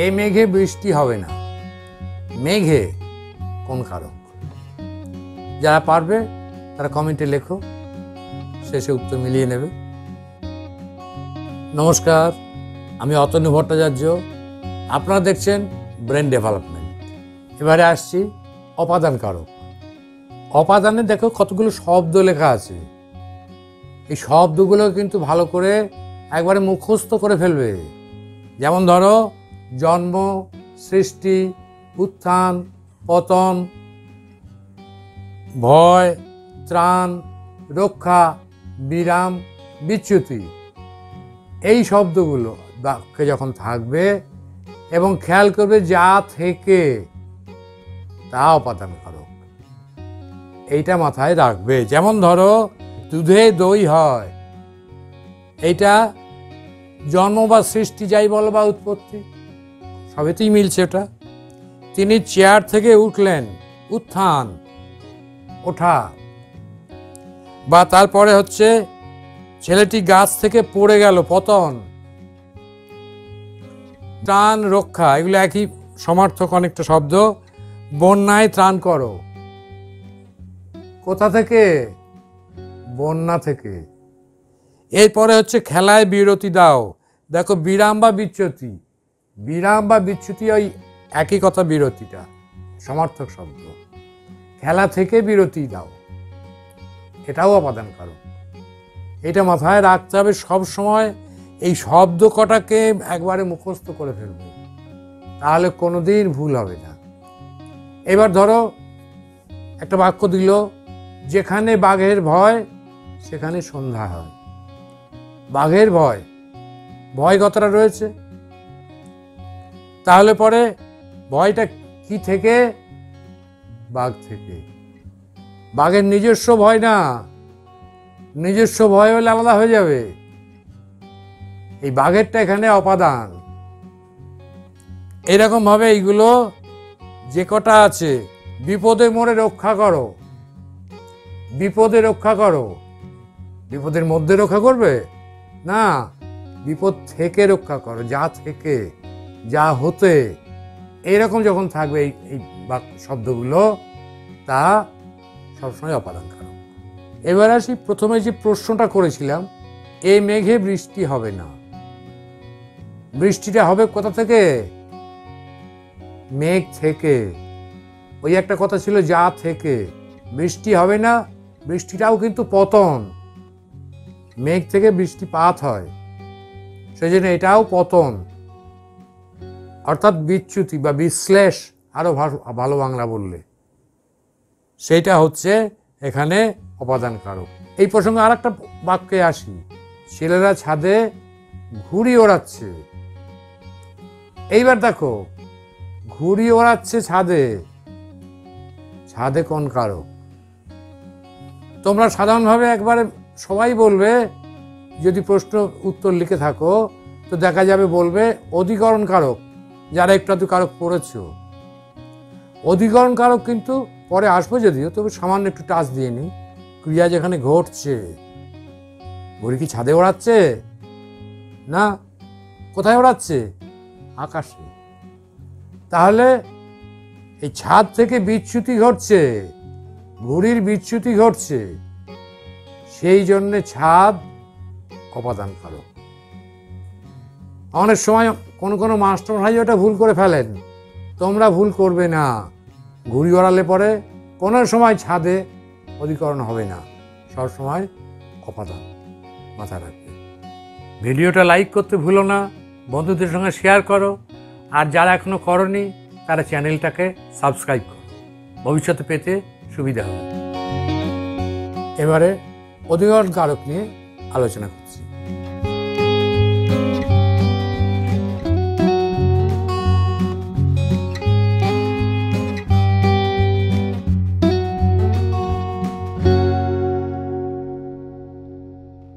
এই মেঘে বৃষ্টি হবে না। মেঘে কোন কারক? যারা পারবে তারা কমেন্টে লেখো, শেষে উত্তর মিলিয়ে নেবে। নমস্কার, আমি অতনু ভট্টাচার্য। আপনারা দেখছেন ব্রেন ডেভেলপমেন্ট। এবারে আসছি অপাদান কারক। অপাদানে দেখো কতগুলো শব্দ লেখা আছে। এই শব্দগুলো কিন্তু ভালো করে একবারে মুখস্থ করে ফেলবে। যেমন ধরো জন্ম, সৃষ্টি, উত্থান, পতন, ভয়, ত্রাণ, রক্ষা, বিরাম, বিচ্যুতি। এই শব্দগুলো বাক্যে যখন থাকবে এবং খেয়াল করবে যা থেকে, তা অপাদান কারক। এইটা মাথায় রাখবে। যেমন ধরো দুধে দই হয়, এইটা জন্ম বা সৃষ্টি যাই বলো বা উৎপত্তি, সবেতেই মিলছে ওটা। তিনি চেয়ার থেকে উঠলেন, উত্থান, ওঠা। বা তারপরে হচ্ছে ছেলেটি গাছ থেকে পড়ে গেল, পতন। ত্রাণ, রক্ষা, এগুলো একই সমার্থক অনেকটা শব্দ। বন্যায় ত্রাণ করো, কোথা থেকে? বন্যা থেকে। এরপরে হচ্ছে খেলায় বিরতি দাও। দেখো বিরাম বা বিচ্যুতি, বিরাম বা বিচ্যুতি ওই একই কথা, বিরতিটা সমার্থক শব্দ। খেলা থেকে বিরতি দাও, এটাও অপাদান কারক। এটা মাথায় রাখতে হবে সব সময়। এই শব্দ কটাকে একবারে মুখস্থ করে ফেলবে, তাহলে কোনোদিন ভুল হবে না। এবার ধরো একটা বাক্য দিল, যেখানে বাঘের ভয় সেখানে সন্ধ্যা হয়। বাঘের ভয়, ভয় কথাটা রয়েছে, তাহলে পরে ভয়টা কি থেকে? বাঘ থেকে। বাঘের নিজস্ব ভয় না, নিজস্ব ভয় হলে আলাদা হয়ে যাবে। এই বাঘেরটা এখানে অপাদান। এরকম ভাবে এইগুলো যে কটা আছে, বিপদে মোরে রক্ষা করো, বিপদে রক্ষা করো। বিপদের মধ্যে রক্ষা করবে না, বিপদ থেকে রক্ষা করো, যা থেকে, যা হতে। এইরকম যখন থাকবে এই শব্দগুলো, তা সবসময় অপাদান কারক। এবার আসি প্রথমে যে প্রশ্নটা করেছিলাম, এই মেঘে বৃষ্টি হবে না। বৃষ্টিটা হবে কোথা থেকে? মেঘ থেকে। ওই একটা কথা ছিল যা থেকে। বৃষ্টি হবে না, বৃষ্টিটাও কিন্তু পতন। মেঘ থেকে বৃষ্টিপাত হয়, সেই জন্য এটাও পতন, অর্থাৎ বিচ্যুতি বা বিশ্লেষ, আরো ভালো বাংলা বললে সেইটা হচ্ছে এখানে অপাদান কারক। এই প্রসঙ্গে আর একটা বাক্যে আসি, ছেলেরা ছাদে ঘুড়ি ওড়াচ্ছে। এইবার দেখো ঘুড়ি ওড়াচ্ছে ছাদে, ছাদে কোন কারক? তোমরা সাধারণভাবে একবারে সবাই বলবে, যদি প্রশ্ন উত্তর লিখে থাকো তো দেখা যাবে বলবে অধিকরণ কারক। যারা একটু আধটু কারক পড়েছ, অধিকরণ কারক কিন্তু পরে আসবো যদিও, তবে সামান্য একটু টাচ দিয়ে নি। ক্রিয়া যেখানে ঘটছে, ঘুড়ি কি ছাদে ওড়াচ্ছে? না। কোথায় ওড়াচ্ছে? আকাশে। তাহলে এই ছাদ থেকে বিচ্যুতি ঘটছে, ঘুড়ির বিচ্যুতি ঘটছে, সেই জন্যে ছাদ অপাদান কারক। অনেক সময় কোনো মাস্টার ভাই ওটা ভুল করে ফেলেন, তোমরা ভুল করবে না। ঘুড়ি ওড়ালে পরে কোনো সময় ছাদে অধিকরণ হবে না, সবসময় অপাদান, মাথায় রাখবে। ভিডিওটা লাইক করতে ভুলো না, বন্ধুদের সঙ্গে শেয়ার করো, আর যারা এখনো করনি তারা চ্যানেলটাকে সাবস্ক্রাইব করো, ভবিষ্যতে পেতে সুবিধা হবে। এবারে অধিকরণ কারক নিয়ে আলোচনা করছি।